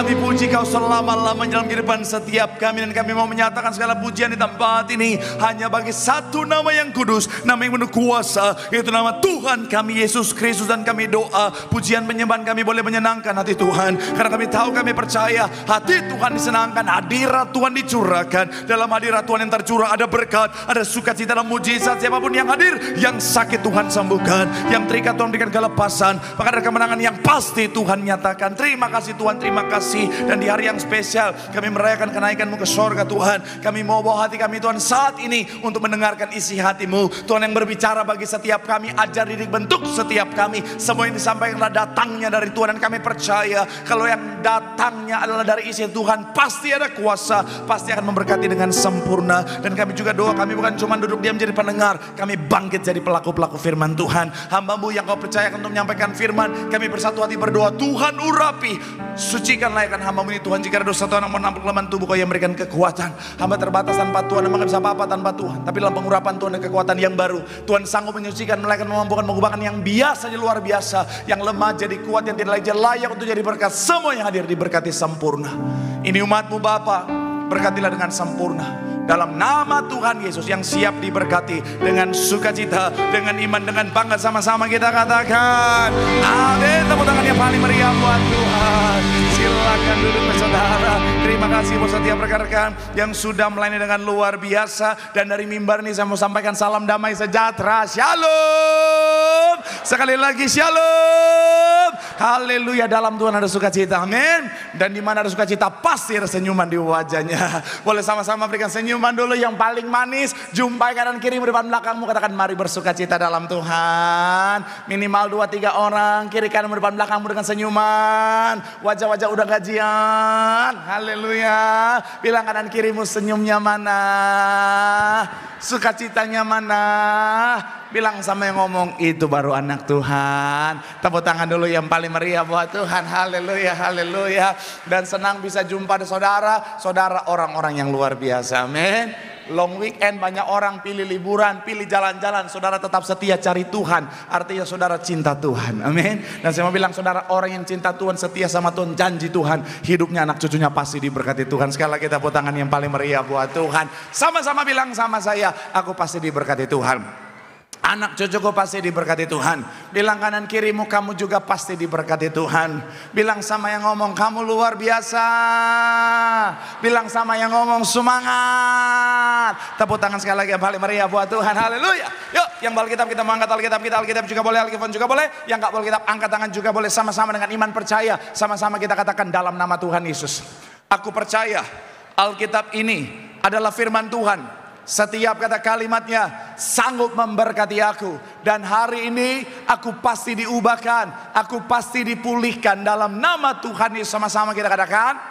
Kami puji Kau selama-lamanya dalam kehidupan setiap kami. Dan kami mau menyatakan segala pujian di tempat ini hanya bagi satu nama yang kudus, nama yang penuh kuasa, yaitu nama Tuhan kami Yesus Kristus. Dan kami doa, pujian penyembahan kami boleh menyenangkan hati Tuhan, karena kami tahu, kami percaya hati Tuhan disenangkan, hadirat Tuhan dicurahkan. Dalam hadirat Tuhan yang tercurah ada berkat, ada sukacita dan mujizat. Siapapun yang hadir, yang sakit Tuhan sembuhkan, yang terikat Tuhan berikan kelepasan, maka ada kemenangan yang pasti Tuhan nyatakan. Terima kasih Tuhan, terima kasih. Dan di hari yang spesial kami merayakan kenaikan-Mu ke sorga Tuhan. Kami mau bawa hati kami Tuhan saat ini untuk mendengarkan isi hati-Mu Tuhan, yang berbicara bagi setiap kami, ajar didik bentuk setiap kami. Semua yang disampaikan adalah datangnya dari Tuhan, dan kami percaya kalau yang datangnya adalah dari isi Tuhan, pasti ada kuasa, pasti akan memberkati dengan sempurna. Dan kami juga doa, kami bukan cuma duduk diam jadi pendengar, kami bangkit jadi pelaku-pelaku firman Tuhan. Hamba-Mu yang Kau percayakan untuk menyampaikan firman, kami bersatu hati berdoa, Tuhan urapi, sucikan layakkan hamba-Mu ini Tuhan. Jika ada dosa Tuhan yang menampuk kelemahan tubuh, Kau yang memberikan kekuatan. Hamba terbatas tanpa Tuhan, hamba gak bisa apa-apa tanpa Tuhan. Tapi dalam pengurapan Tuhan dan kekuatan yang baru, Tuhan sanggup menyucikan, melayakkan, memampukan, mengubahkan yang biasa jadi luar biasa, yang lemah jadi kuat, yang tidak layak untuk jadi berkat. Semua yang hadir diberkati sempurna. Ini umat-Mu Bapa, berkatilah dengan sempurna. Dalam nama Tuhan Yesus yang siap diberkati dengan sukacita, dengan iman, dengan bangga, sama-sama kita katakan amin. Tepuk tangan yang paling meriah buat Tuhan. Silakan duduk saudara. Terima kasih buat setiap rekan-rekan yang sudah melayani dengan luar biasa. Dan dari mimbar ini saya mau sampaikan salam damai sejahtera. Shalom. Sekali lagi shalom. Haleluya. Dalam Tuhan ada sukacita, amin. Dan di mana ada sukacita pasti ada senyuman di wajahnya. Boleh sama-sama berikan senyuman dulu yang paling manis. Jumpai kanan kirimu, depan belakangmu, katakan mari bersukacita dalam Tuhan. Minimal 2-3 orang, kiri kananmu, depan belakangmu dengan senyuman. Wajah-wajah udah gajian. Haleluya. Bilang kanan kirimu, senyumnya mana, sukacitanya mana. Bilang sama yang ngomong, itu baru anak Tuhan. Tepuk tangan dulu yang paling meriah buat Tuhan. Haleluya, haleluya. Dan senang bisa jumpa dengan saudara orang-orang yang luar biasa, amin. Long weekend banyak orang pilih liburan, pilih jalan-jalan. Saudara tetap setia cari Tuhan, artinya saudara cinta Tuhan, amin. Dan saya mau bilang, saudara orang yang cinta Tuhan, setia sama Tuhan, janji Tuhan, hidupnya anak cucunya pasti diberkati Tuhan. Sekali lagi tepuk tangan yang paling meriah buat Tuhan. Sama-sama bilang sama saya, aku pasti diberkati Tuhan. Anak cucuku pasti diberkati Tuhan. Bilang kanan kirimu, kamu juga pasti diberkati Tuhan. Bilang sama yang ngomong, kamu luar biasa. Bilang sama yang ngomong, semangat. Tepuk tangan sekali lagi yang paling meriah buat Tuhan. Haleluya. Yuk, yang bawa Alkitab kita mengangkat Alkitab kita. Alkitab juga boleh, Alkitab juga boleh. Yang gak boleh Alkitab angkat tangan juga boleh. Sama-sama dengan iman percaya. Sama-sama kita katakan dalam nama Tuhan Yesus, aku percaya Alkitab ini adalah firman Tuhan. Setiap kata kalimatnya sanggup memberkati aku. Dan hari ini aku pasti diubahkan, aku pasti dipulihkan dalam nama Tuhan Yesus. Sama-sama kita katakan.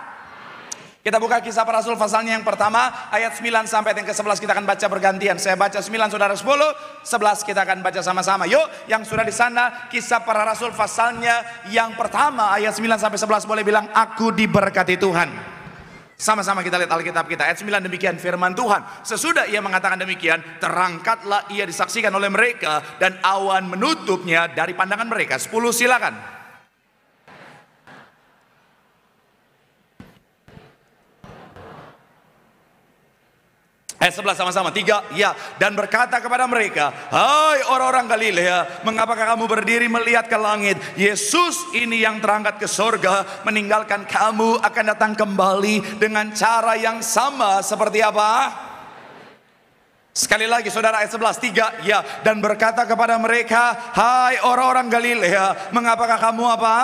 Kita buka Kisah Para Rasul pasalnya yang pertama, ayat 9 sampai yang ke-11. Kita akan baca bergantian. Saya baca 9, saudara 10, 11 kita akan baca sama-sama. Yuk, yang sudah di sana, Kisah Para Rasul pasalnya yang pertama, ayat 9 sampai 11, boleh bilang, aku diberkati Tuhan. Sama-sama kita lihat Alkitab kita. Ayat 9, demikian firman Tuhan. Sesudah ia mengatakan demikian, terangkatlah ia disaksikan oleh mereka, dan awan menutupnya dari pandangan mereka. 10 silakan. Ayat 11 sama-sama, 3, ya. Dan berkata kepada mereka, hai orang-orang Galilea, mengapakah kamu berdiri melihat ke langit? Yesus ini yang terangkat ke sorga, meninggalkan kamu, akan datang kembali dengan cara yang sama. Seperti apa? Sekali lagi saudara, ayat 11, 3, ya. Dan berkata kepada mereka, hai orang-orang Galilea, mengapakah kamu apa?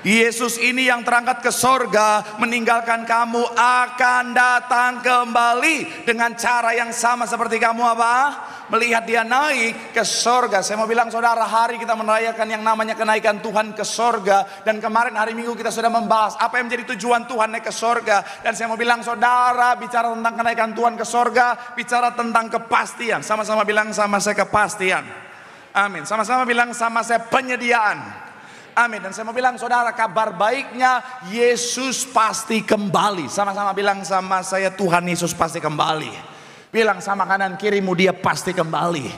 Yesus ini yang terangkat ke sorga, meninggalkan kamu, akan datang kembali dengan cara yang sama seperti kamu apa? Melihat dia naik ke sorga. Saya mau bilang saudara, hari kita merayakan yang namanya kenaikan Tuhan ke sorga. Dan kemarin hari Minggu kita sudah membahas apa yang menjadi tujuan Tuhan naik ke sorga. Dan saya mau bilang saudara, bicara tentang kenaikan Tuhan ke sorga, bicara tentang kepastian. Sama-sama bilang sama saya, kepastian. Amin. Sama-sama bilang sama saya, penyediaan. Amin. Dan saya mau bilang saudara, kabar baiknya Yesus pasti kembali. Sama-sama bilang sama saya, Tuhan Yesus pasti kembali. Bilang sama kanan kirimu, dia pasti kembali.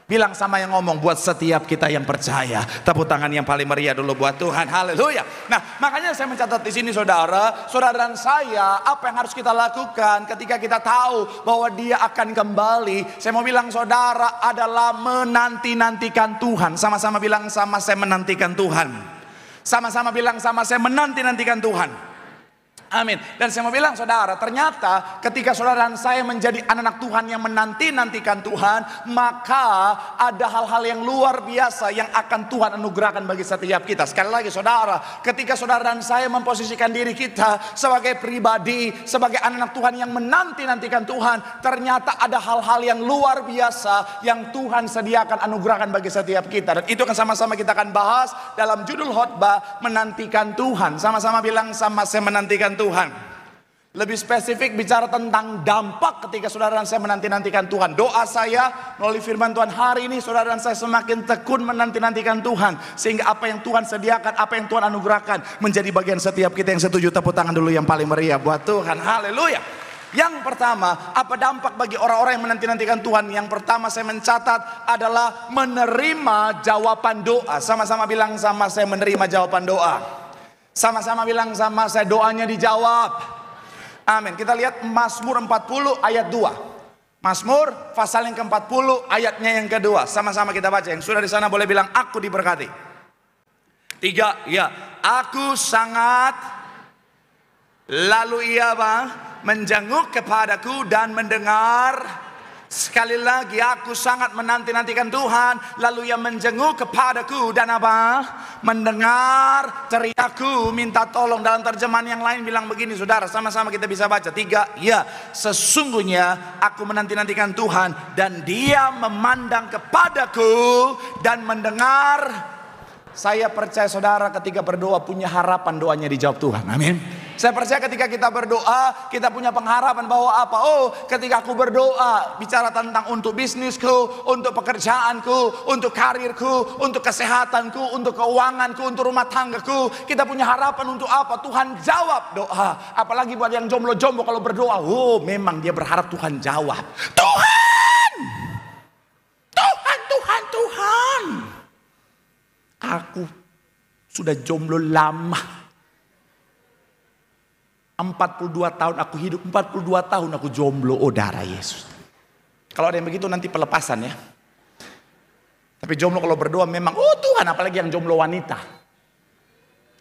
Bilang sama yang ngomong, buat setiap kita yang percaya. Tepuk tangan yang paling meriah dulu buat Tuhan. Haleluya. Nah, makanya saya mencatat di sini saudara dan saya, apa yang harus kita lakukan ketika kita tahu bahwa Dia akan kembali. Saya mau bilang saudara adalah menanti-nantikan Tuhan. Sama-sama bilang sama saya menantikan Tuhan. Sama-sama bilang sama saya menanti-nantikan Tuhan. Amin. Dan saya mau bilang saudara, ternyata ketika saudara dan saya menjadi anak-anak Tuhan yang menanti-nantikan Tuhan, maka ada hal-hal yang luar biasa yang akan Tuhan anugerahkan bagi setiap kita. Sekali lagi saudara, ketika saudara dan saya memposisikan diri kita sebagai pribadi, sebagai anak-anak Tuhan yang menanti-nantikan Tuhan, ternyata ada hal-hal yang luar biasa yang Tuhan sediakan anugerahkan bagi setiap kita. Dan itu akan sama-sama kita akan bahas dalam judul khotbah, menantikan Tuhan. Sama-sama bilang sama saya menantikan Tuhan. Lebih spesifik bicara tentang dampak ketika saudara dan saya menanti-nantikan Tuhan. Doa saya melalui firman Tuhan hari ini, saudara dan saya semakin tekun menanti-nantikan Tuhan, sehingga apa yang Tuhan sediakan, apa yang Tuhan anugerahkan menjadi bagian setiap kita. Yang setuju tepuk tangan dulu yang paling meriah buat Tuhan. Haleluya. Yang pertama, apa dampak bagi orang-orang yang menanti-nantikan Tuhan? Yang pertama saya mencatat adalah menerima jawaban doa. Sama-sama bilang sama saya menerima jawaban doa. Sama-sama bilang sama saya doanya dijawab. Amin. Kita lihat Mazmur 40 ayat 2. Mazmur pasal yang ke-40 ayatnya yang kedua. Sama-sama kita baca. Yang sudah di sana boleh bilang aku diberkati. 3, ya. Aku sangat, lalu ia menjenguk kepadaku dan mendengar. Sekali lagi, aku sangat menanti-nantikan Tuhan, lalu Ia menjenguk kepadaku dan mendengar teriakku, minta tolong. Dalam terjemahan yang lain bilang begini saudara, sama-sama kita bisa baca. 3, ya, sesungguhnya aku menanti-nantikan Tuhan dan Dia memandang kepadaku dan mendengar. Saya percaya saudara ketika berdoa punya harapan doanya dijawab Tuhan. Amin. Saya percaya ketika kita berdoa, kita punya pengharapan bahwa apa? Oh, ketika aku berdoa, bicara tentang untuk bisnisku, untuk pekerjaanku, untuk karirku, untuk kesehatanku, untuk keuanganku, untuk rumah tanggaku. Kita punya harapan untuk apa? Tuhan jawab doa. Apalagi buat yang jomblo-jomblo kalau berdoa, oh memang dia berharap Tuhan jawab. Tuhan! Tuhan, Tuhan, Tuhan! Aku sudah jomblo lama. 42 tahun aku hidup, 42 tahun aku jomblo, oh darah Yesus. Kalau ada yang begitu nanti pelepasan ya. Tapi jomblo kalau berdoa memang, oh Tuhan, apalagi yang jomblo wanita.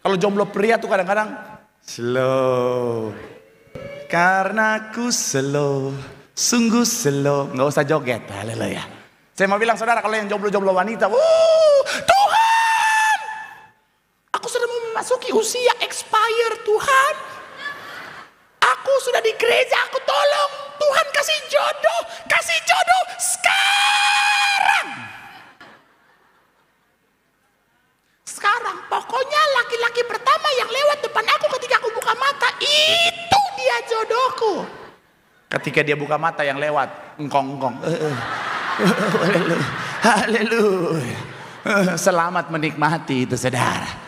Kalau jomblo pria tuh kadang-kadang slow. Karena aku slow, sungguh slow, nggak usah joget, haleluya. Saya mau bilang saudara, kalau yang jomblo-jomblo wanita, Tuhan, aku sudah mau memasuki usia expire Tuhan. Aku sudah di gereja, aku tolong Tuhan kasih jodoh sekarang. Sekarang pokoknya laki-laki pertama yang lewat depan aku ketika aku buka mata, itu dia jodohku. Ketika dia buka mata yang lewat, engkong-engkong. Haleluya. Selamat menikmati itu saudara.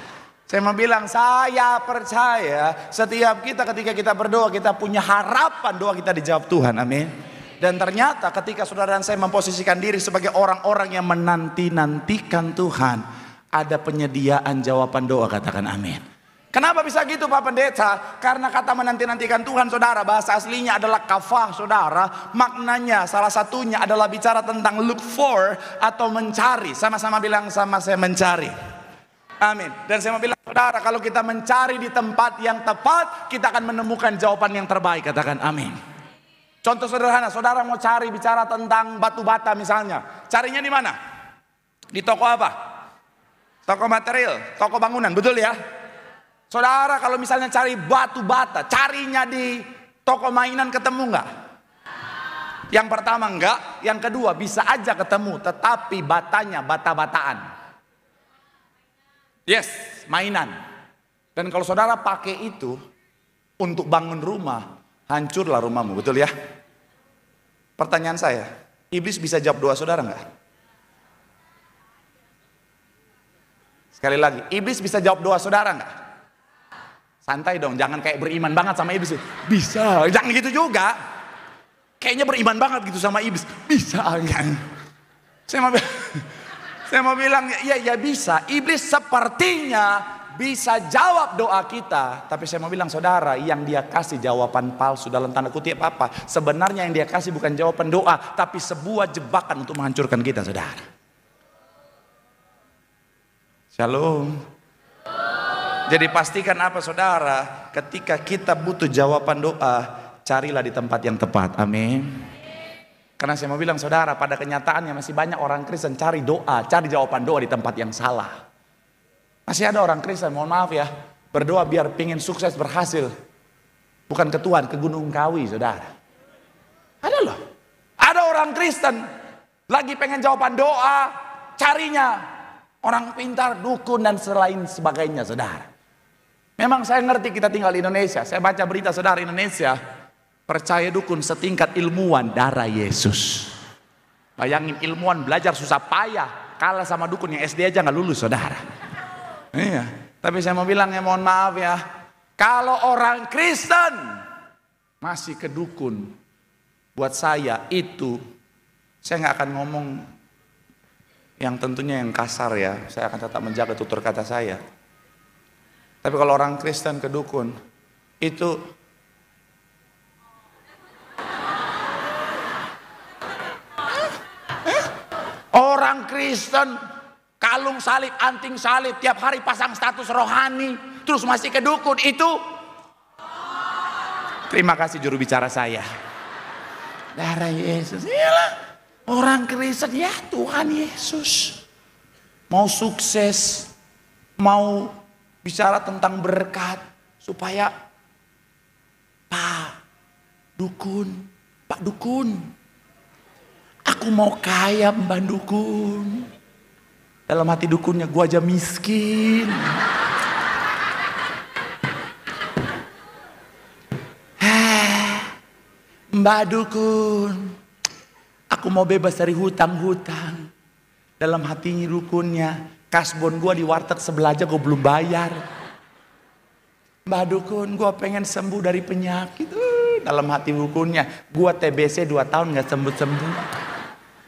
Saya mau bilang, saya percaya setiap kita ketika kita berdoa, kita punya harapan doa kita dijawab Tuhan. Amin. Dan ternyata ketika saudara dan saya memposisikan diri sebagai orang-orang yang menanti-nantikan Tuhan, ada penyediaan jawaban doa, katakan amin. Kenapa bisa gitu Pak Pendeta? Karena kata menanti-nantikan Tuhan saudara, bahasa aslinya adalah kafah saudara. Maknanya salah satunya adalah bicara tentang look for atau mencari. Sama-sama bilang sama saya mencari. Amin. Dan saya mau bilang saudara, kalau kita mencari di tempat yang tepat, kita akan menemukan jawaban yang terbaik, katakan amin. Contoh sederhana, saudara mau cari bicara tentang batu bata misalnya, carinya di mana? Di toko apa? Toko material, toko bangunan, betul ya? Saudara kalau misalnya cari batu bata, carinya di toko mainan, ketemu nggak? Yang pertama enggak, yang kedua bisa aja ketemu, tetapi batanya bata-bataan. Yes, mainan. Dan kalau saudara pakai itu untuk bangun rumah, hancurlah rumahmu, betul ya? Pertanyaan saya, iblis bisa jawab doa saudara enggak? Sekali lagi, iblis bisa jawab doa saudara enggak? Santai dong, jangan kayak beriman banget sama iblis. Bisa, jangan gitu juga. Kayaknya beriman banget gitu sama iblis. Bisa, Saya mau bilang, saya mau bilang ya bisa. Iblis sepertinya bisa jawab doa kita. Tapi saya mau bilang saudara, yang dia kasih jawaban palsu dalam tanda kutip apa? Sebenarnya yang dia kasih bukan jawaban doa, tapi sebuah jebakan untuk menghancurkan kita saudara. Shalom. Jadi pastikan apa saudara? Ketika kita butuh jawaban doa, carilah di tempat yang tepat. Amin. Karena saya mau bilang saudara, pada kenyataannya masih banyak orang Kristen cari doa, cari jawaban doa di tempat yang salah. Masih ada orang Kristen, mohon maaf ya, berdoa biar pingin sukses berhasil. Bukan ke Tuhan, ke Gunung Kawi saudara. Ada loh. Ada orang Kristen lagi pengen jawaban doa, carinya orang pintar, dukun dan selain sebagainya saudara. Memang saya ngerti kita tinggal di Indonesia. Saya baca berita saudara, Indonesia percaya dukun setingkat ilmuwan darah Yesus. Bayangin ilmuwan belajar susah payah, kalah sama dukun yang SD aja nggak lulus saudara. Iya, tapi saya mau bilang ya mohon maaf ya, kalau orang Kristen masih ke dukun, buat saya itu, saya nggak akan ngomong yang tentunya yang kasar ya, saya akan tetap menjaga tutur kata saya. Tapi kalau orang Kristen ke dukun, itu orang Kristen kalung salib, anting salib, tiap hari pasang status rohani, terus masih ke dukun, itu terima kasih juru bicara saya. Darah Yesus, iyalah orang Kristen ya Tuhan Yesus. Mau sukses, mau bicara tentang berkat, supaya Pak Dukun, aku mau kaya Mbak Dukun. Dalam hati dukunnya, gua aja miskin. Mbak Dukun, aku mau bebas dari hutang-hutang. Dalam hatinya dukunnya, kasbon gua di warteg sebelah aja gua belum bayar. Mbak Dukun, gua pengen sembuh dari penyakit. Dalam hati dukunnya, gua TBC 2 tahun gak sembuh-sembuh.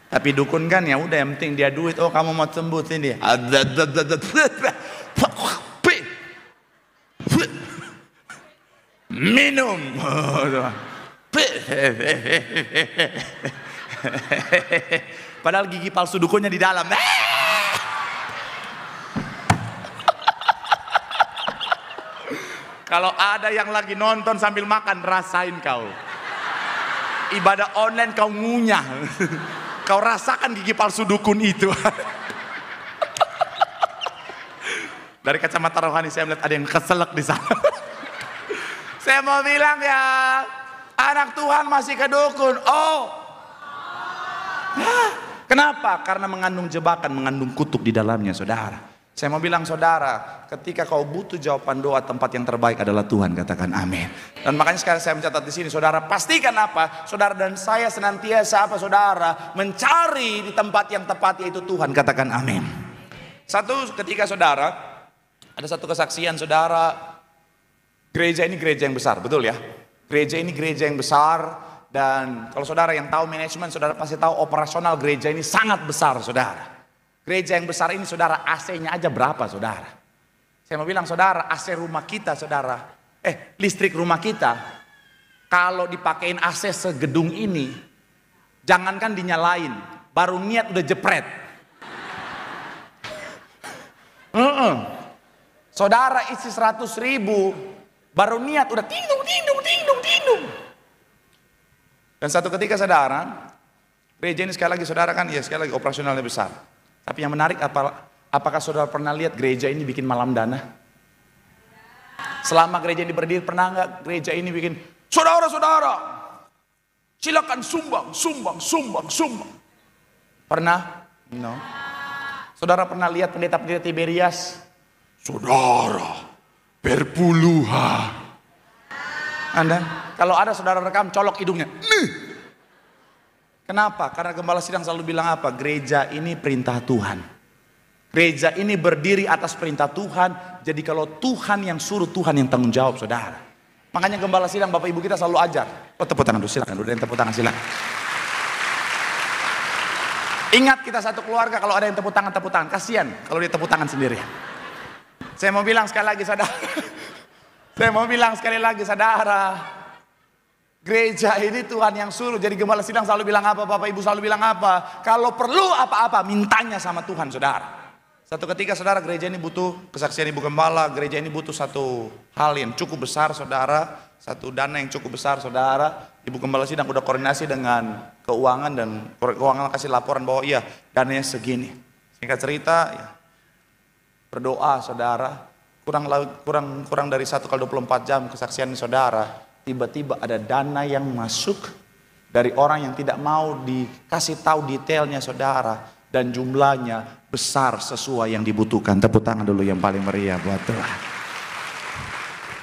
Tapi dukun kan ya udah, yang penting dia duit. Oh kamu mau sembuh sini. Minum. Padahal gigi palsu dukunnya di dalam. Kalau ada yang lagi nonton sambil makan, rasain kau. Ibadah online kau ngunyah. Kau rasakan gigi palsu dukun itu. Dari kacamata rohani saya melihat ada yang keselak di sana. Saya mau bilang ya, anak Tuhan masih ke dukun. Oh, kenapa? Karena mengandung jebakan, mengandung kutuk di dalamnya saudara. Saya mau bilang saudara, ketika kau butuh jawaban doa, tempat yang terbaik adalah Tuhan, katakan amin. Dan makanya sekarang saya mencatat di sini, saudara pastikan apa? Saudara dan saya senantiasa apa saudara? Mencari di tempat yang tepat, yaitu Tuhan, katakan amin. Satu ketika saudara, ada satu kesaksian saudara, gereja ini gereja yang besar, betul ya? Gereja ini gereja yang besar, dan kalau saudara yang tahu manajemen, saudara pasti tahu operasional gereja ini sangat besar saudara. Gereja yang besar ini saudara, AC-nya aja berapa saudara? Saya mau bilang saudara, AC rumah kita saudara, listrik rumah kita, kalau dipakein AC segedung ini, jangankan dinyalain, baru niat udah jepret. Saudara isi 100.000, baru niat udah tindung. Dan satu ketika saudara, gereja ini sekali lagi saudara kan, ya sekali lagi operasionalnya besar. Tapi yang menarik, apakah saudara pernah lihat gereja ini bikin malam dana? Selama gereja ini berdiri, pernah nggak gereja ini bikin, saudara-saudara, silakan sumbang. Pernah? No. Saudara pernah lihat pendeta-pendeta Tiberias? Saudara, berpuluhan. Anda, kalau ada saudara rekam, colok hidungnya. Kenapa? Karena gembala sidang selalu bilang apa? Gereja ini perintah Tuhan. Gereja ini berdiri atas perintah Tuhan. Jadi kalau Tuhan yang suruh, Tuhan yang tanggung jawab saudara. Makanya gembala sidang Bapak Ibu kita selalu ajar. Oh tepuk tangan dulu, silakan. Udah yang tepuk tangan silakan. Ingat kita satu keluarga, kalau ada yang tepuk tangan, kasihan kalau dia tepuk tangan sendiri. Saya mau bilang sekali lagi saudara, gereja ini Tuhan yang suruh. Jadi gembala sidang selalu bilang apa, Bapak Ibu selalu bilang apa, kalau perlu apa-apa mintanya sama Tuhan saudara. Satu ketika saudara, gereja ini butuh kesaksian Ibu Gembala, gereja ini butuh satu hal yang cukup besar saudara, satu dana yang cukup besar saudara. Ibu Gembala sidang udah koordinasi dengan keuangan, dan keuangan kasih laporan bahwa iya dananya segini. Singkat cerita ya, berdoa saudara, kurang dari 1 kali 24 jam kesaksian saudara, tiba-tiba ada dana yang masuk dari orang yang tidak mau dikasih tahu detailnya saudara, dan jumlahnya besar sesuai yang dibutuhkan. Tepuk tangan dulu yang paling meriah buat Tuhan.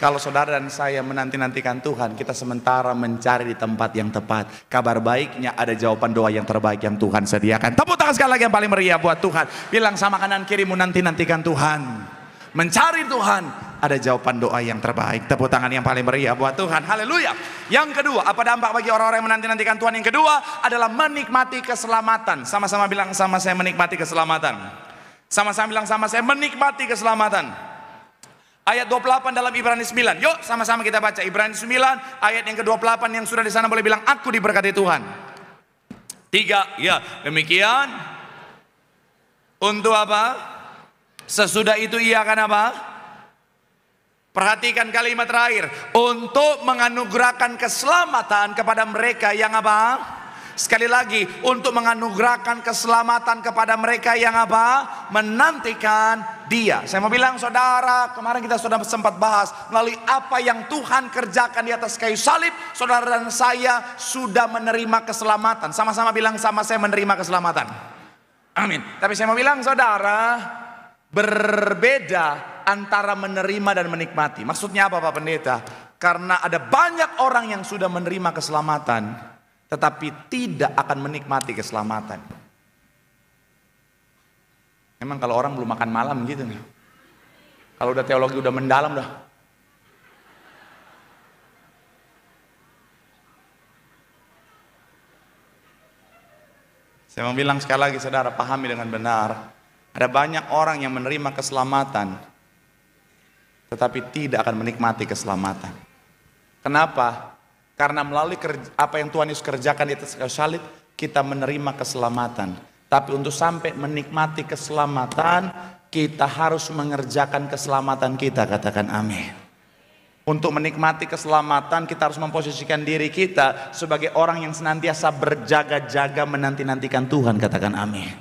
Kalau saudara dan saya menanti-nantikan Tuhan, kita sementara mencari di tempat yang tepat. Kabar baiknya ada jawaban doa yang terbaik yang Tuhan sediakan. Tepuk tangan sekali lagi yang paling meriah buat Tuhan. Bilang sama kanan kirimu, nanti-nantikan Tuhan. Mencari Tuhan, ada jawaban doa yang terbaik. Tepuk tangan yang paling meriah buat Tuhan. Haleluya. Yang kedua, apa dampak bagi orang-orang yang menanti-nantikan Tuhan? Yang kedua adalah menikmati keselamatan. Sama-sama bilang sama saya, menikmati keselamatan. Sama-sama bilang sama saya, menikmati keselamatan. Ayat 28 dalam Ibrani 9. Yuk sama-sama kita baca Ibrani 9 ayat yang ke-28. Yang sudah di sana boleh bilang, aku diberkati Tuhan. 3, ya demikian. Untuk apa? Sesudah itu ia akan apa? Perhatikan kalimat terakhir. Untuk menganugerahkan keselamatan kepada mereka yang apa? Sekali lagi, untuk menganugerahkan keselamatan kepada mereka yang apa? Menantikan Dia. Saya mau bilang saudara, kemarin kita sudah sempat bahas melalui apa yang Tuhan kerjakan di atas kayu salib, saudara dan saya sudah menerima keselamatan. Sama-sama bilang sama saya, menerima keselamatan. Amin. Tapi saya mau bilang saudara, berbeda antara menerima dan menikmati. Maksudnya apa Pak Pendeta? Karena ada banyak orang yang sudah menerima keselamatan, tetapi tidak akan menikmati keselamatan. Memang kalau orang belum makan malam gitu nih. Kalau udah teologi udah mendalam dah. Saya mau bilang sekali lagi saudara, pahami dengan benar. Ada banyak orang yang menerima keselamatan, tetapi tidak akan menikmati keselamatan. Kenapa? Karena melalui apa yang Tuhan Yesus kerjakan di atas kayu salib, kita menerima keselamatan. Tapi untuk sampai menikmati keselamatan, kita harus mengerjakan keselamatan kita. Katakan amin. Untuk menikmati keselamatan, kita harus memposisikan diri kita sebagai orang yang senantiasa berjaga-jaga menanti-nantikan Tuhan. Katakan amin.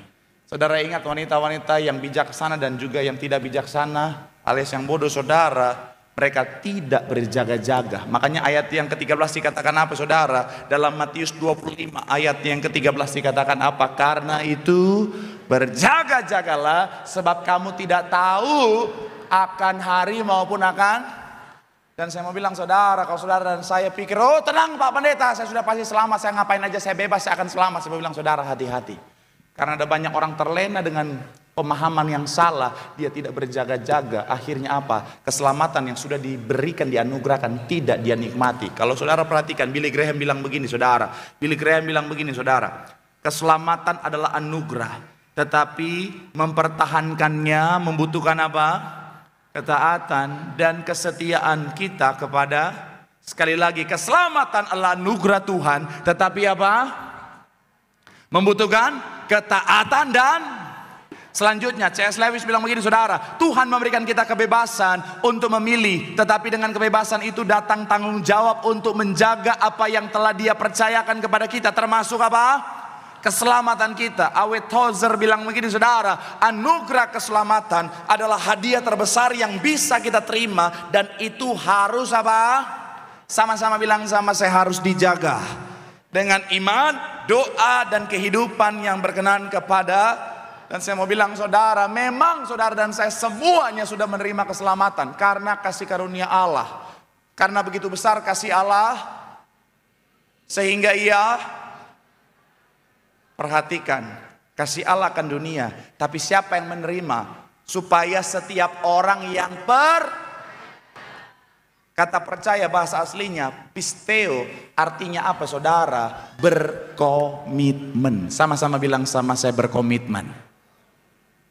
Saudara ingat wanita-wanita yang bijaksana dan juga yang tidak bijaksana, alias yang bodoh saudara, mereka tidak berjaga-jaga. Makanya ayat yang ke-13 dikatakan apa saudara? Dalam Matius 25 ayat yang ke-13 dikatakan apa? Karena itu berjaga-jagalah, sebab kamu tidak tahu akan hari maupun akan. Dan saya mau bilang saudara, kalau saudara dan saya pikir, oh tenang Pak Pendeta, saya sudah pasti selamat, saya ngapain aja saya bebas, saya akan selamat. Saya mau bilang saudara, hati-hati. Karena ada banyak orang terlena dengan pemahaman yang salah, dia tidak berjaga-jaga. Akhirnya apa? Keselamatan yang sudah diberikan, dianugerahkan, tidak dia nikmati. Kalau saudara perhatikan, Billy Graham bilang begini saudara. Billy Graham bilang begini saudara. Keselamatan adalah anugerah, tetapi mempertahankannya membutuhkan apa? Ketaatan dan kesetiaan kita kepada, sekali lagi, keselamatan adalah anugerah Tuhan, tetapi apa? Membutuhkan ketaatan. Dan selanjutnya C.S. Lewis bilang begini saudara, Tuhan memberikan kita kebebasan untuk memilih, tetapi dengan kebebasan itu datang tanggung jawab untuk menjaga apa yang telah Dia percayakan kepada kita, termasuk apa? Keselamatan kita. A.W. Tozer bilang begini saudara, anugerah keselamatan adalah hadiah terbesar yang bisa kita terima, dan itu harus apa? Sama-sama bilang sama saya, harus dijaga dengan iman, doa, dan kehidupan yang berkenan kepada. Dan saya mau bilang saudara, memang saudara dan saya semuanya sudah menerima keselamatan karena kasih karunia Allah. Karena begitu besar kasih Allah, sehingga Ia, perhatikan, kasih Allah akan dunia, tapi siapa yang menerima? Supaya setiap orang yang Kata percaya bahasa aslinya pisteo, artinya apa saudara? Berkomitmen. Sama-sama bilang sama saya, berkomitmen.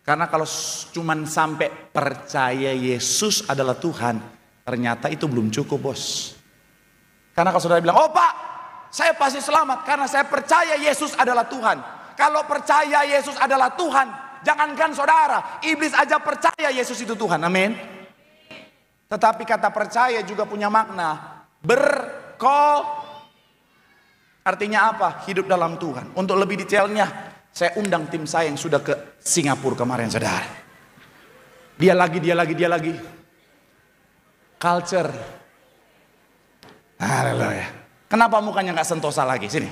Karena kalau cuman sampai percaya Yesus adalah Tuhan, ternyata itu belum cukup, bos. Karena kalau saudara bilang, oh Pak, saya pasti selamat karena saya percaya Yesus adalah Tuhan. Kalau percaya Yesus adalah Tuhan, jangankan saudara, iblis aja percaya Yesus itu Tuhan, amin. Tetapi kata percaya juga punya makna artinya apa? Hidup dalam Tuhan. Untuk lebih detailnya, saya undang tim saya yang sudah ke Singapura kemarin, saudara. Dia lagi. Culture. Haleluya. Kenapa mukanya nggak sentosa lagi? Sini.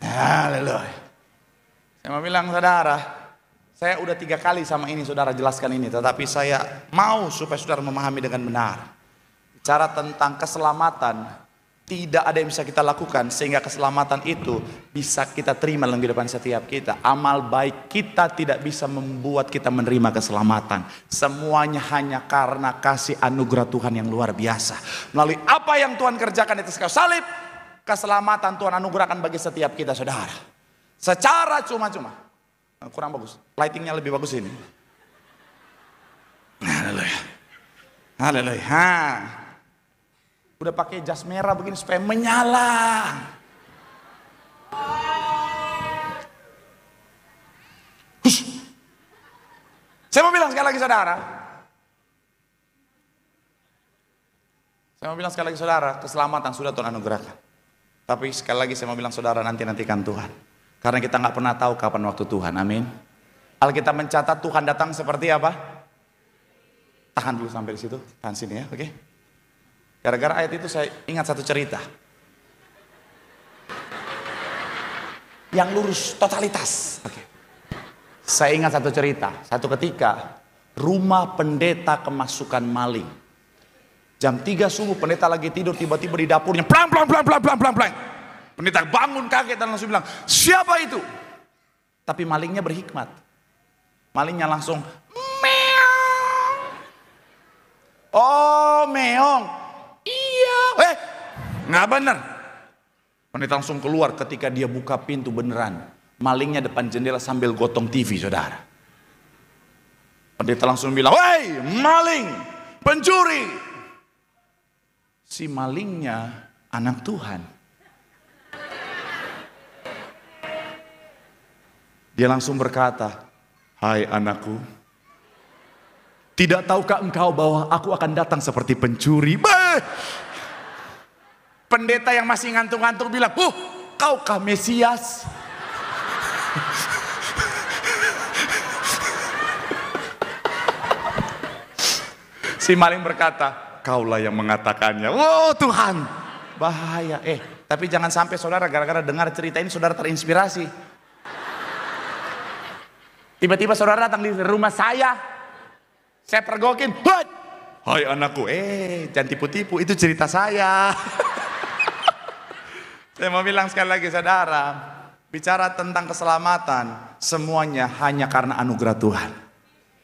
Haleluya. Saya mau bilang, saudara, saya udah 3 kali sama ini saudara jelaskan ini. Tetapi saya mau supaya saudara memahami dengan benar. Bicara tentang keselamatan, tidak ada yang bisa kita lakukan sehingga keselamatan itu bisa kita terima dalam kehidupan setiap kita. Amal baik kita tidak bisa membuat kita menerima keselamatan. Semuanya hanya karena kasih anugerah Tuhan yang luar biasa. Melalui apa yang Tuhan kerjakan di atas kayu salib, keselamatan Tuhan anugerahkan bagi setiap kita, saudara. Secara cuma-cuma. Kurang bagus, lightingnya lebih bagus ini. Haleluya. Haleluya. Udah pakai jas merah begini supaya menyala. Hush. Saya mau bilang sekali lagi saudara. Keselamatan sudah Tuhan anugerahkan. Tapi sekali lagi saya mau bilang saudara, nantikan Tuhan. Karena kita nggak pernah tahu kapan waktu Tuhan, amin. Alkitab mencatat Tuhan datang seperti apa? Tahan dulu sampai di situ, tahan sini ya, oke? Gara-gara ayat itu saya ingat satu cerita. Yang lurus, totalitas. Oke. Saya ingat satu cerita. Satu ketika, rumah pendeta kemasukan maling. Jam 3 subuh pendeta lagi tidur, tiba-tiba di dapurnya, plang. Pendeta bangun kaget dan langsung bilang, siapa itu? Tapi malingnya berhikmat. Malingnya langsung, meong. Oh, meong. Iya, nggak benar. Pendeta langsung keluar. Ketika dia buka pintu beneran, malingnya depan jendela sambil gotong TV, saudara. Pendeta langsung bilang, woi maling, pencuri. Si malingnya anak Tuhan. Dia langsung berkata, hai anakku, tidak tahukah engkau bahwa aku akan datang seperti pencuri? Pendeta yang masih ngantuk-ngantuk bilang, kaukah Mesias? Si maling berkata, kaulah yang mengatakannya. Wow Tuhan, bahaya. Tapi jangan sampai saudara gara-gara dengar cerita ini saudara terinspirasi. Tiba-tiba saudara datang di rumah saya pergokin, hai anakku, jangan tipu-tipu, itu cerita saya. Saya mau bilang sekali lagi saudara, bicara tentang keselamatan, semuanya hanya karena anugerah Tuhan.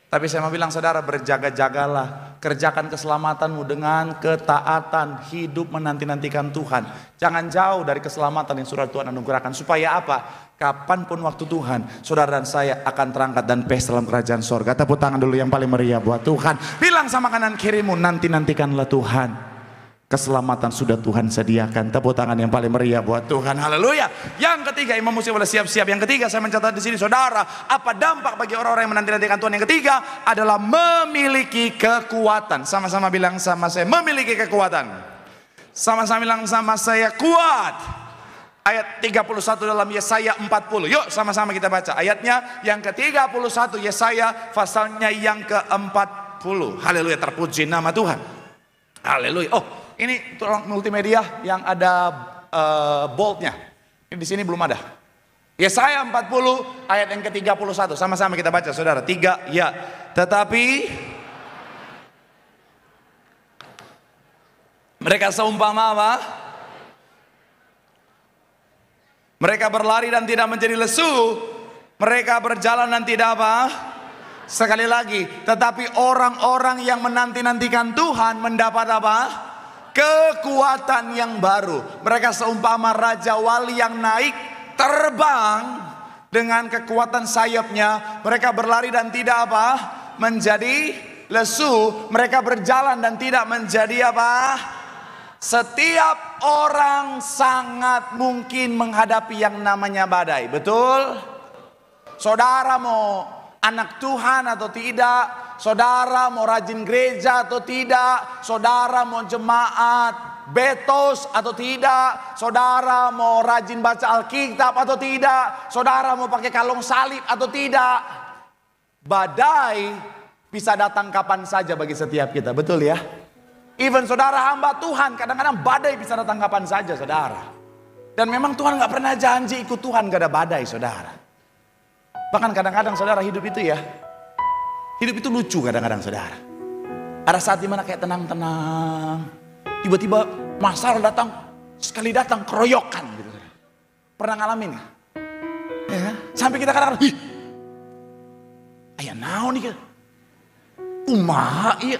Tapi saya mau bilang saudara, berjaga-jagalah, kerjakan keselamatanmu dengan ketaatan, hidup menanti-nantikan Tuhan. Jangan jauh dari keselamatan yang sudah Tuhan anugerahkan. Supaya apa? Kapanpun waktu Tuhan, saudara dan saya akan terangkat dan pesta dalam kerajaan sorga. Tepuk tangan dulu yang paling meriah buat Tuhan. Bilang sama kanan kirimu, nantikanlah Tuhan. Keselamatan sudah Tuhan sediakan. Tepuk tangan yang paling meriah buat Tuhan. Haleluya. Yang ketiga, imam musik boleh siap-siap. Yang ketiga, saya mencatat di sini saudara, apa dampak bagi orang-orang yang menanti-nantikan Tuhan? Yang ketiga adalah memiliki kekuatan. Sama-sama bilang sama saya, memiliki kekuatan. Sama-sama bilang sama saya, kuat. Ayat 31 dalam Yesaya 40. Yuk sama-sama kita baca ayatnya yang ke-31 Yesaya pasalnya yang ke-40. Haleluya, terpuji nama Tuhan. Haleluya. Oh, ini tolong multimedia yang ada boldnya. Ini di sini belum ada. Yesaya 40 ayat yang ke-31. Sama-sama kita baca saudara. 3 ya. Tetapi mereka seumpama apa? Mereka berlari dan tidak menjadi lesu. Mereka berjalan dan tidak apa? Sekali lagi, tetapi orang-orang yang menanti-nantikan Tuhan mendapat apa? Kekuatan yang baru. Mereka seumpama raja wali yang naik terbang dengan kekuatan sayapnya. Mereka berlari dan tidak apa? Menjadi lesu. Mereka berjalan dan tidak menjadi apa? Setiap orang sangat mungkin menghadapi yang namanya badai. Betul? Saudara mau anak Tuhan atau tidak, saudara mau rajin gereja atau tidak, saudara mau jemaat betos atau tidak, saudara mau rajin baca Alkitab atau tidak, saudara mau pakai kalung salib atau tidak, badai bisa datang kapan saja bagi setiap kita. Betul ya? Even saudara hamba Tuhan, kadang-kadang badai bisa datang kapan saja, saudara. Dan memang Tuhan gak pernah janji ikut Tuhan gak ada badai, saudara. Bahkan kadang-kadang saudara hidup itu ya, hidup itu lucu kadang-kadang saudara. Ada saat dimana kayak tenang-tenang, tiba-tiba masalah datang, sekali datang keroyokan gitu. Pernah ngalamin gak? Ya, sampai kita kadang-kadang, ih, ayah naon nih, kumaha iya.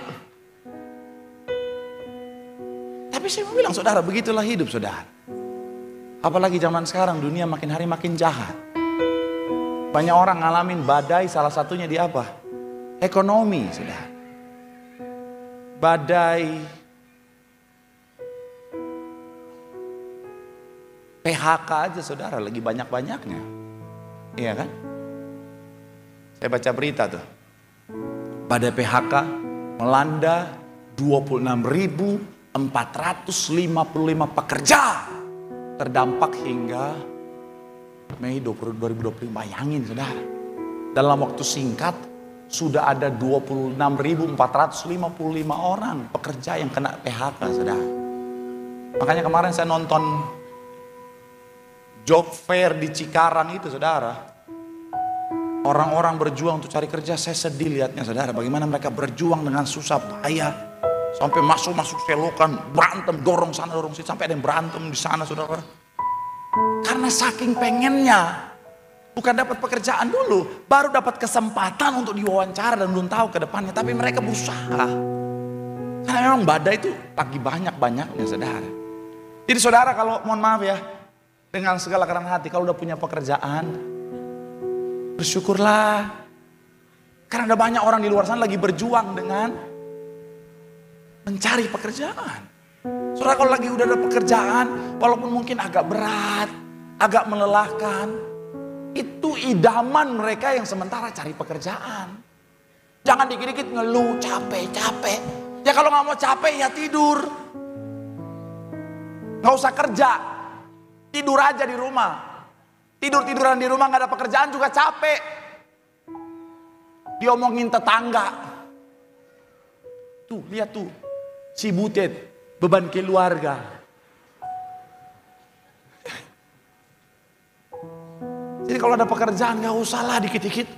Tapi saya mau bilang saudara, begitulah hidup saudara. Apalagi zaman sekarang dunia makin hari makin jahat. Banyak orang ngalamin badai, salah satunya di apa? Ekonomi saudara. Badai PHK aja saudara lagi banyak-banyaknya. Iya kan? Saya baca berita tuh. Badai PHK melanda 26.455 pekerja terdampak hingga Mei 2025. Bayangin saudara, dalam waktu singkat sudah ada 26.455 orang pekerja yang kena PHK saudara. Makanya kemarin saya nonton job fair di Cikarang itu saudara. Orang-orang berjuang untuk cari kerja, saya sedih lihatnya saudara. Bagaimana mereka berjuang dengan susah payah. Sampai masuk selokan, berantem, dorong sana, dorong sini. Sampai ada yang berantem di sana saudara. Karena saking pengennya, bukan dapat pekerjaan dulu, baru dapat kesempatan untuk diwawancara dan belum tahu ke depannya. Tapi mereka berusaha. Karena memang badai itu lagi banyak-banyaknya saudara. Jadi saudara kalau mohon maaf ya, dengan segala kerendahan hati, kalau udah punya pekerjaan, bersyukurlah. Karena ada banyak orang di luar sana lagi berjuang dengan mencari pekerjaan. Saudara kalau lagi udah ada pekerjaan, walaupun mungkin agak berat, agak melelahkan, itu idaman mereka yang sementara cari pekerjaan. Jangan dikit-dikit ngeluh, capek. Ya kalau gak mau capek ya tidur. Gak usah kerja, tidur aja di rumah. Tidur-tiduran di rumah gak ada pekerjaan juga capek. Diomongin tetangga. Tuh lihat tuh, si Butet, beban keluarga. Jadi kalau ada pekerjaan gak usah lah dikit-dikit.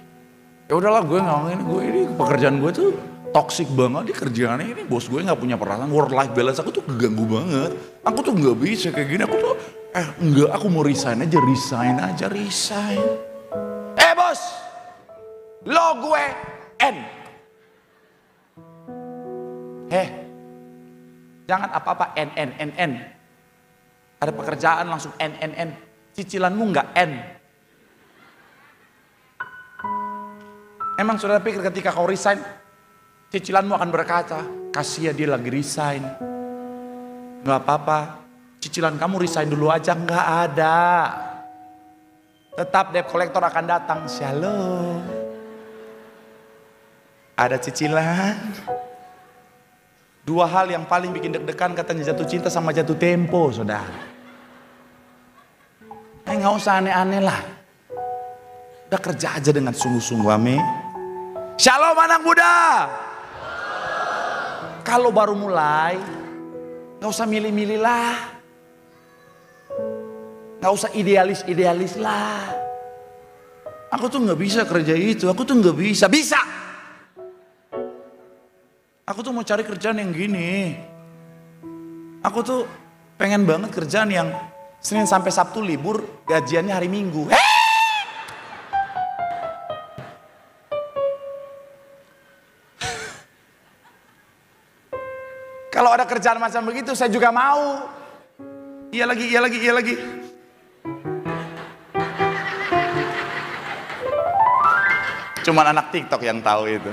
Ya udahlah gue ngomongin, gue ini pekerjaan gue tuh toksik banget di kerjaannya ini. Bos gue gak punya perasaan, work life balance aku tuh keganggu banget. Aku tuh gak bisa kayak gini, aku tuh enggak, aku mau resign aja. Bos, lo gue N. Jangan apa-apa N. Ada pekerjaan langsung N. Cicilanmu enggak N. Emang saudara pikir ketika kau resign, cicilanmu akan berkata, kasih ya dia lagi resign. Enggak apa-apa. Cicilan kamu resign dulu aja, nggak ada. Tetap debt collector akan datang. Shalom. Ada cicilan. Dua hal yang paling bikin deg-degan katanya jatuh cinta sama jatuh tempo, saudara. Nggak usah aneh-aneh lah. Udah kerja aja dengan sungguh-sungguh, amin. Shalom anak muda. Kalau baru mulai, nggak usah milih-milih lah. Gak usah idealis lah. Aku tuh gak bisa kerja itu. Aku tuh gak bisa. Bisa. Aku tuh mau cari kerjaan yang gini. Aku tuh pengen banget kerjaan yang Senin sampai Sabtu libur, gajiannya hari Minggu. kalau ada kerjaan macam begitu saya juga mau. Iya lagi. Cuman anak TikTok yang tahu itu.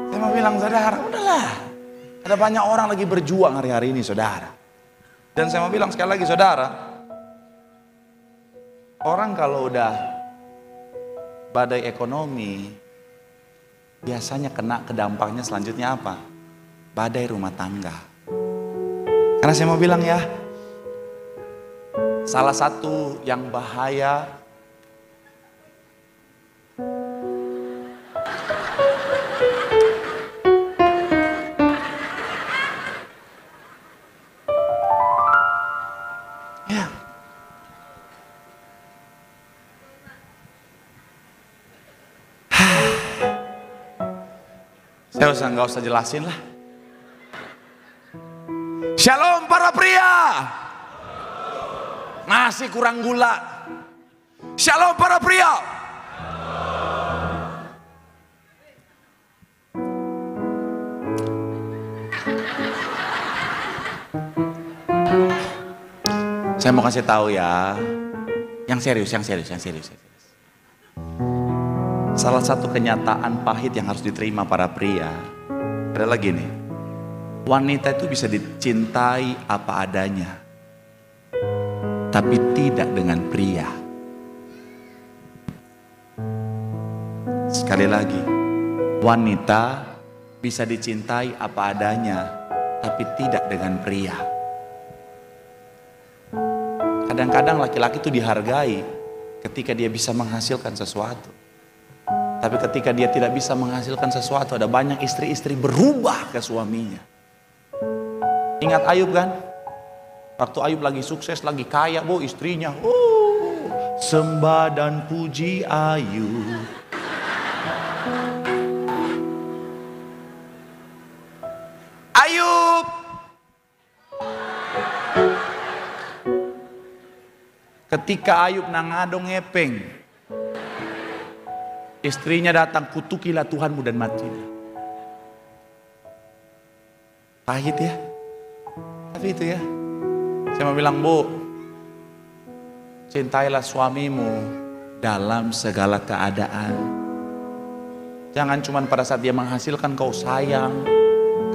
Saya mau bilang, saudara, udahlah. Ada banyak orang lagi berjuang hari-hari ini, saudara. Dan saya mau bilang sekali lagi, saudara, orang kalau udah badai ekonomi, biasanya kena ke dampaknya selanjutnya apa? Badai rumah tangga. Karena saya mau bilang ya, salah satu yang bahaya ya. Saya nggak usah jelasin lah. Shalom para pria. Masih kurang gula. Shalom para pria. Saya mau kasih tahu ya, yang serius. Salah satu kenyataan pahit yang harus diterima para pria adalah gini, wanita itu bisa dicintai apa adanya, tapi tidak dengan pria. Sekali lagi, wanita bisa dicintai apa adanya, tapi tidak dengan pria. Kadang-kadang laki-laki itu dihargai ketika dia bisa menghasilkan sesuatu. Tapi ketika dia tidak bisa menghasilkan sesuatu, ada banyak istri-istri berubah ke suaminya. Ingat Ayub kan? Waktu Ayub lagi sukses, lagi kaya, istrinya, sembah dan puji Ayub. Ayub. Ketika Ayub nangado ngepeng, istrinya datang, kutukilah Tuhanmu dan matilah. Pahit ya. Tapi itu ya, saya mau bilang, Bu, cintailah suamimu dalam segala keadaan. Jangan cuma pada saat dia menghasilkan kau sayang,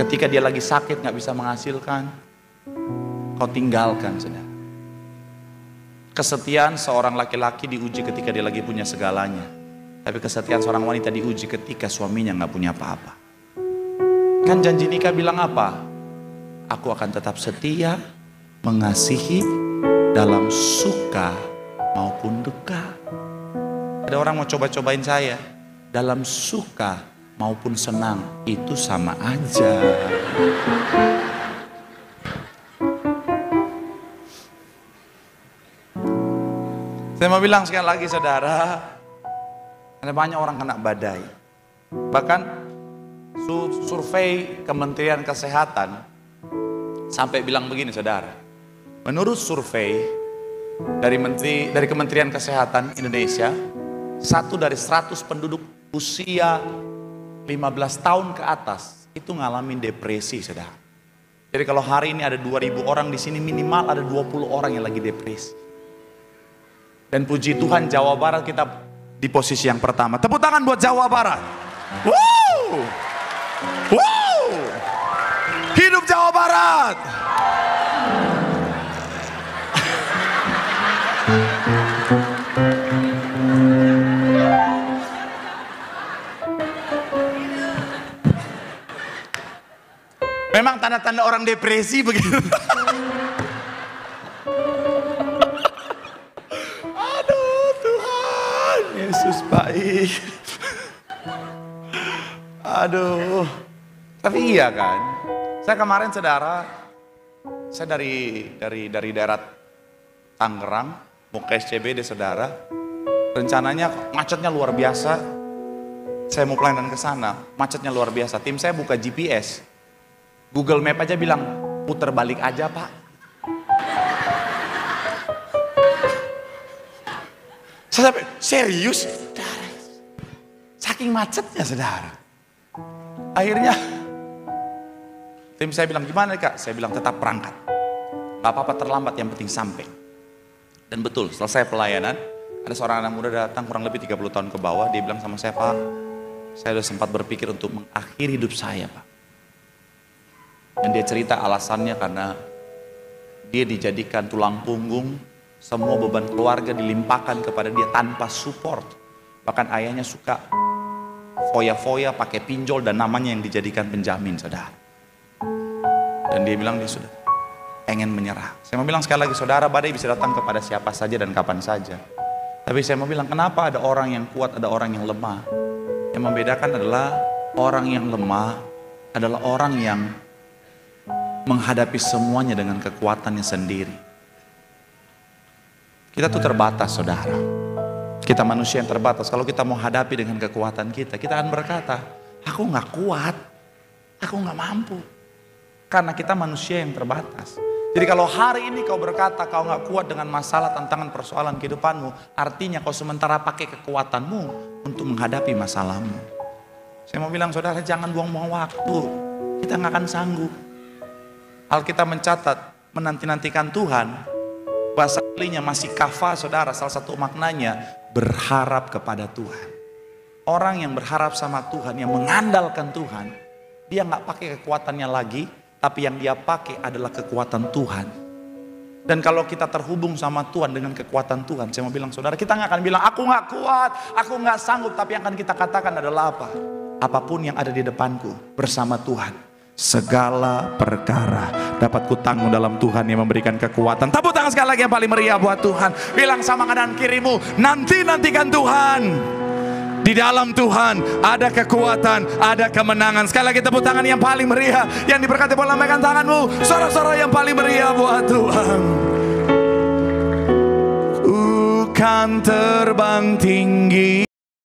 ketika dia lagi sakit gak bisa menghasilkan, kau tinggalkan, saudara. Kesetiaan seorang laki-laki diuji ketika dia lagi punya segalanya. Tapi kesetiaan seorang wanita diuji ketika suaminya gak punya apa-apa. Kan janji nikah bilang apa? Aku akan tetap setia, mengasihi dalam suka maupun duka. Ada orang mau coba-cobain saya, dalam suka maupun senang itu sama aja. Saya mau bilang sekali lagi, saudara, ada banyak orang kena badai. Bahkan survei Kementerian Kesehatan sampai bilang begini, saudara. Menurut survei dari Kementerian Kesehatan Indonesia, 1 dari 100 penduduk usia 15 tahun ke atas itu ngalamin depresi, saudara. Jadi kalau hari ini ada 2.000 orang di sini, minimal ada 20 orang yang lagi depresi. Dan puji Tuhan, Jawa Barat kita di posisi yang pertama. Tepuk tangan buat Jawa Barat. Wow! Wow! Hidup Jawa Barat! Memang tanda-tanda orang depresi begitu. Yesus baik. Aduh. Tapi iya kan. Saya kemarin, saudara, saya dari daerah Tangerang mau ke SCBD, saudara. Rencananya macetnya luar biasa. Saya mau pelayanan ke sana, macetnya luar biasa. Tim saya buka GPS. Google Map aja bilang putar balik aja, Pak. Saya sampai, serius? Saking macetnya, saudara. Akhirnya Tim saya bilang, gimana Kak? Saya bilang, tetap berangkat. Gak apa-apa terlambat, yang penting sampai. Dan betul, selesai pelayanan, ada seorang anak muda datang kurang lebih 30 tahun ke bawah. Dia bilang sama saya, Pak, saya sudah sempat berpikir untuk mengakhiri hidup saya, Pak. Dan dia cerita alasannya karena dia dijadikan tulang punggung, semua beban keluarga dilimpahkan kepada dia tanpa support. Bahkan ayahnya suka foya-foya pakai pinjol dan namanya yang dijadikan penjamin, saudara. Dan dia bilang dia sudah pengen menyerah. Saya mau bilang sekali lagi, saudara, badai bisa datang kepada siapa saja dan kapan saja. Tapi saya mau bilang, kenapa ada orang yang kuat, ada orang yang lemah? Yang membedakan adalah orang yang lemah adalah orang yang menghadapi semuanya dengan kekuatannya sendiri. Kita tuh terbatas, saudara. Kita manusia yang terbatas. Kalau kita mau hadapi dengan kekuatan kita akan berkata, aku gak kuat, aku gak mampu. Karena kita manusia yang terbatas. Jadi kalau hari ini kau berkata kau gak kuat dengan masalah, tantangan, persoalan kehidupanmu, artinya kau sementara pakai kekuatanmu untuk menghadapi masalahmu. Saya mau bilang, saudara, jangan buang-buang waktu. Kita gak akan sanggup. Alkitab mencatat, menanti-nantikan Tuhan, bahasa aslinya masih kafa, saudara. Salah satu maknanya berharap kepada Tuhan. Orang yang berharap sama Tuhan, yang mengandalkan Tuhan, dia gak pakai kekuatannya lagi, tapi yang dia pakai adalah kekuatan Tuhan. Dan kalau kita terhubung sama Tuhan dengan kekuatan Tuhan, saya mau bilang, saudara, kita gak akan bilang, aku gak kuat, aku gak sanggup. Tapi yang akan kita katakan adalah apa? Apapun yang ada di depanku bersama Tuhan, segala perkara dapat kutanggung dalam Tuhan yang memberikan kekuatan. Tepuk tangan sekali lagi yang paling meriah buat Tuhan. Bilang sama kanan kirimu, nantikan Tuhan. Di dalam Tuhan ada kekuatan, ada kemenangan. Sekali lagi tepuk tangan yang paling meriah. Yang diberkati boleh lambaikan tanganmu. Sorak-sorak yang paling meriah buat Tuhan. Ku kan terbang tinggi.